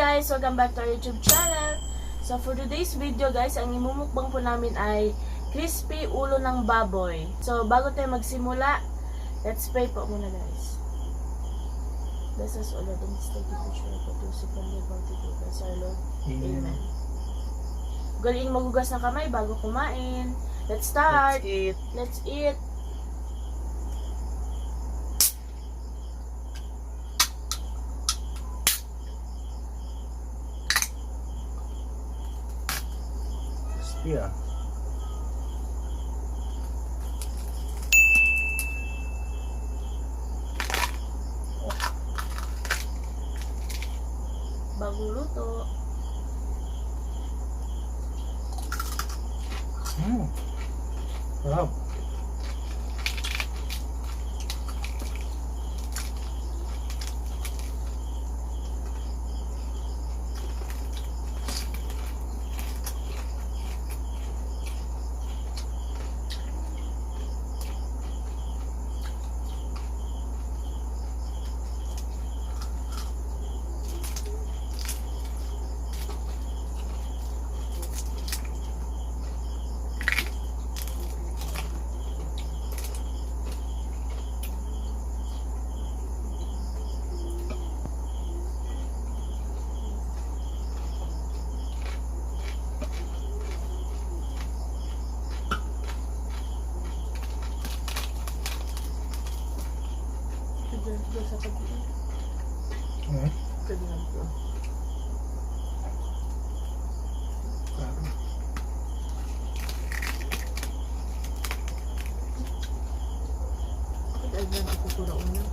guys! Welcome back to our YouTube channel. So for today's video guys, ang imumukbang po namin ay crispy ulo ng baboy. So bago tayo magsimula, let's pray po muna guys. Bless us all of them, stay to the shore of the super live out to us, our Lord. Amen. Galing magugas ng kamay bago kumain. Let's start! Let's eat! Yeah. Bagong luto. Sarap. Sa pag-iin. Pwede lang po. Pwede lang ako pura una.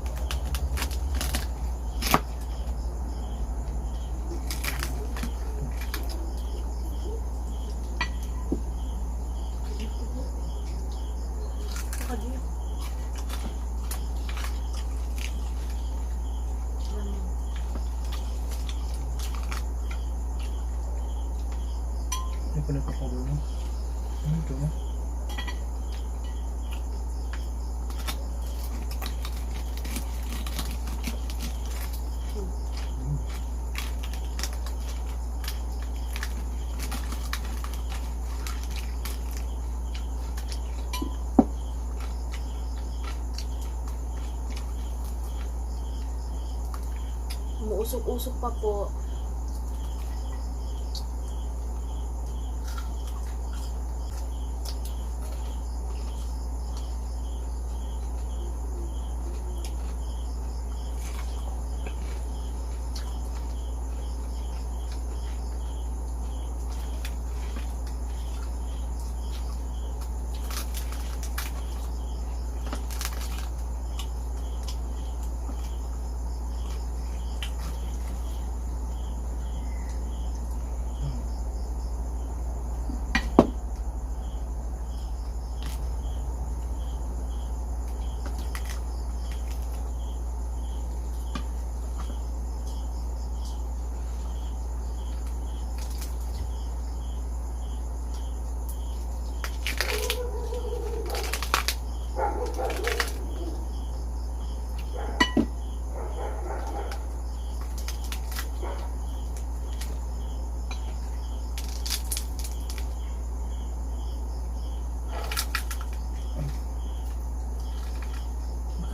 Hindi ko nagkakabal mo. Ito mo. Umuusok-usok pa po.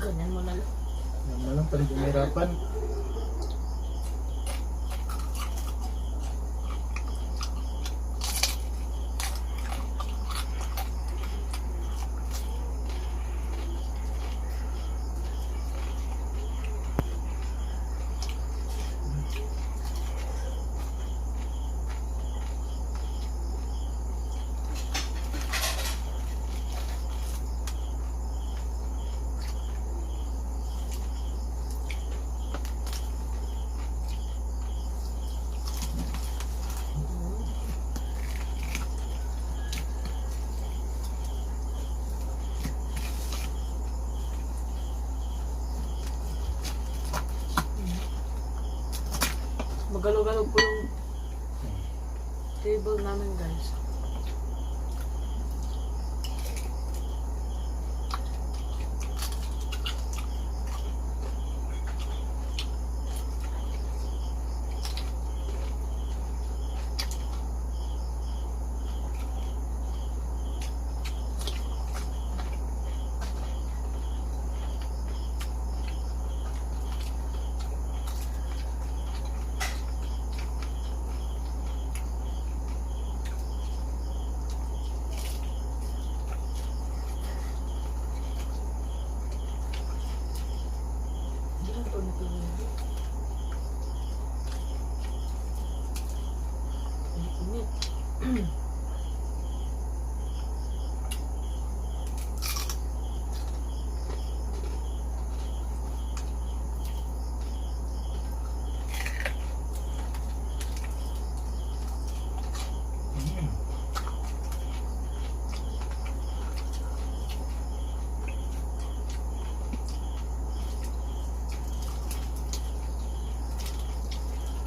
Ganyan mo na lang. Yan na lang, talagang mahirapan. Magalo-galo po yung table namin guys.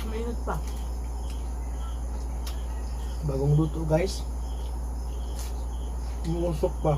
Mainit pa. Bagong luto guys. Umusok pa.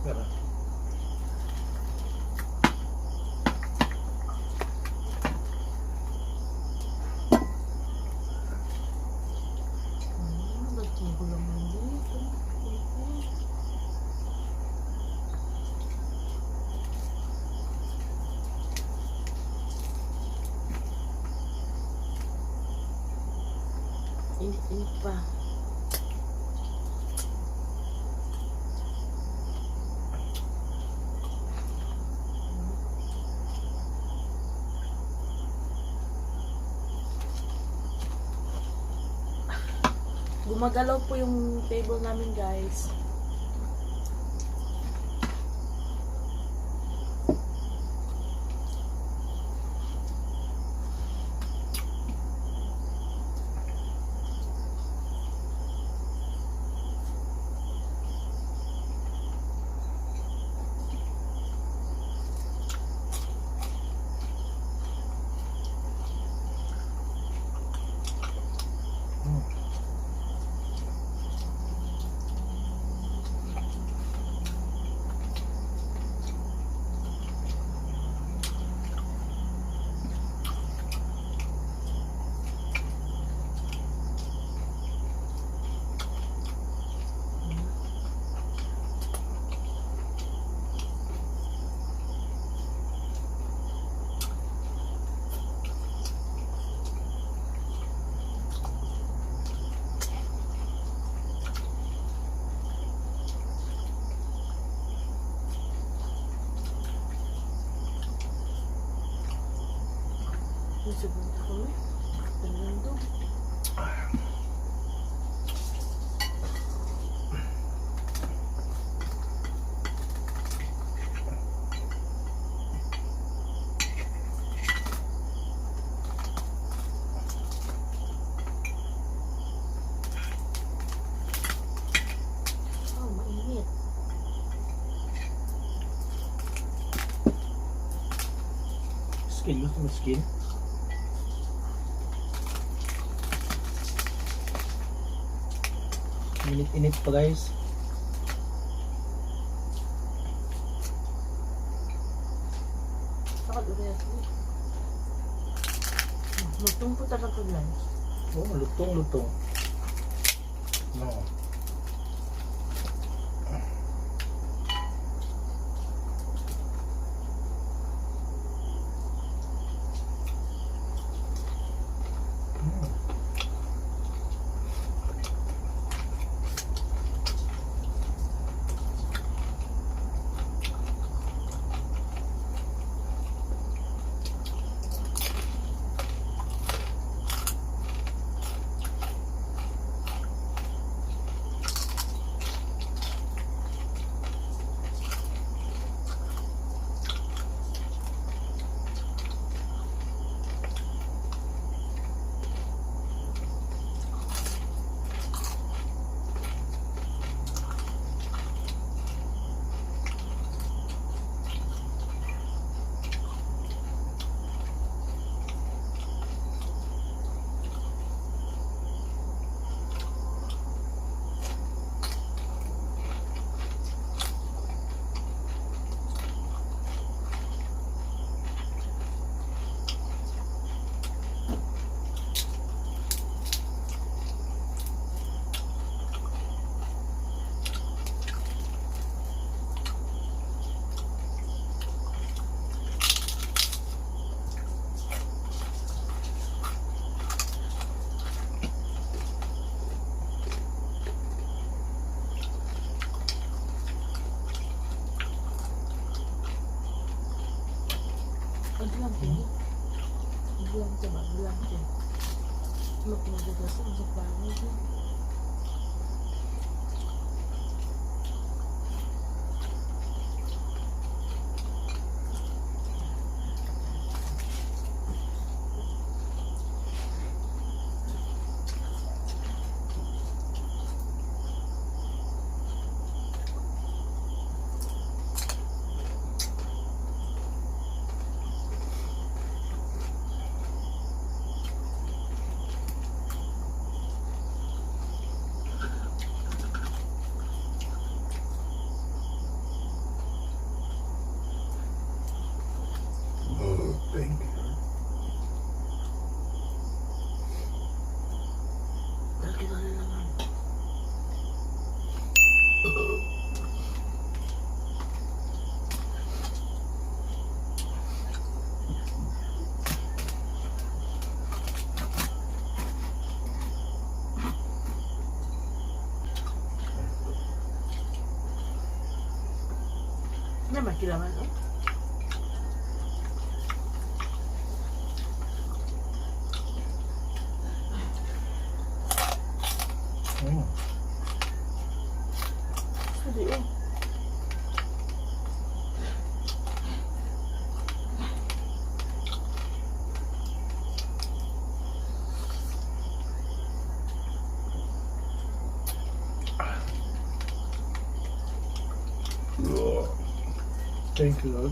Tara. Lagyan ko lang ng dito. Init pa. Gumagalaw po yung table namin, guys. Nasubod ako eh. Tanggandog. Oh, mainit. Skin, gusto mo skin? Init-init pa guys. Sakad ulit. Lutong po talaga guys. Oh, lutong-lutong. No. Bilang coba, bilang deh. Lu punya tugasnya masuk banget nih. Thank you. Lagi ka na naman. May makilaman, oh. Mm. Hindi, oh. Thank you, Lord.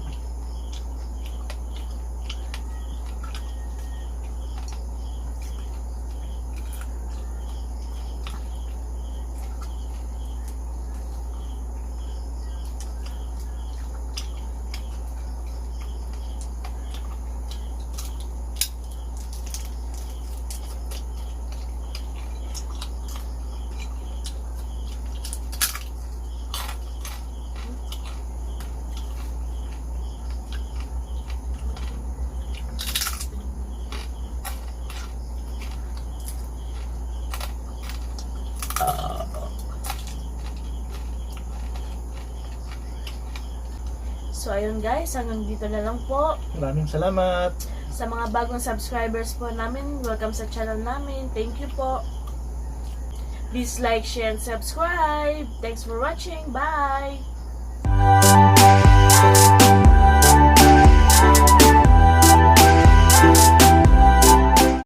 So, ayun guys, hanggang dito na lang po. Maraming salamat. Sa mga bagong subscribers po namin, welcome sa channel namin. Thank you po. Please like, share, and subscribe. Thanks for watching. Bye!